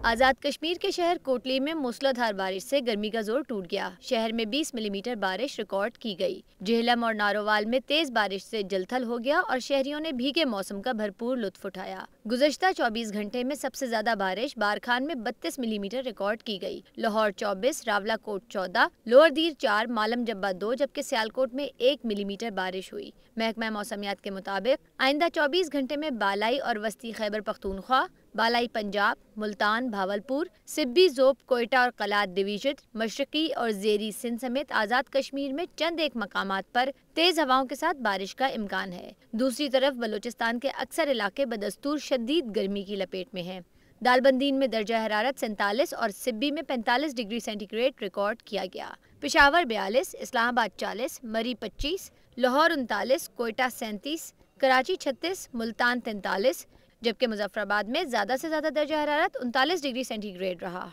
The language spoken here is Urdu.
آزاد کشمیر کے شہر کوٹلی میں موسلادھار بارش سے گرمی کا زور ٹوٹ گیا۔ شہر میں 20 ملی میٹر بارش ریکارڈ کی گئی۔ جہلم اور نارووال میں تیز بارش سے جل تھل ہو گیا اور شہریوں نے بھیگے موسم کا بھرپور لطف اٹھایا۔ گزشتہ 24 گھنٹے میں سب سے زیادہ بارش بارکھان میں 32 ملی میٹر ریکارڈ کی گئی۔ لاہور 24، راولا کوٹ 14، لوور دیر 4، مالم جبہ 2 جبکہ سیالکوٹ میں 1 ملی میٹر بارش ہوئی۔ محکمہ موسمیات کے مطابق آئندہ 24 گھنٹے میں بالائی اور وسطی خیبر پختونخوا، بالائی پنجاب، ملتان، بھاولپور، سبی، ذوب، کوئٹہ اور قلات ڈویژن، مشرقی اور زیریں سندھ سمیت آزاد کشمیر میں چند ایک مقامات پر تیز ہواؤں کے ساتھ بارش کا امکان ہے۔ دوسری طرف بلوچستان کے اکثر علاقے بدستور شدید گرمی کی لپیٹ میں ہیں۔ دالبندین میں درجہ حرارت 47 اور سبی میں 45 ڈگری سینٹی گریڈ ریکارڈ کیا گیا۔ پشاور 42، اسلام آباد 40، مری 25، لاہور 39، کوئٹہ 37، کراچی 36، ملتان 43، جبکہ مظفر آباد میں زیادہ سے زیادہ درجہ حرارت 39 ڈگری سینٹی گریڈ رہا۔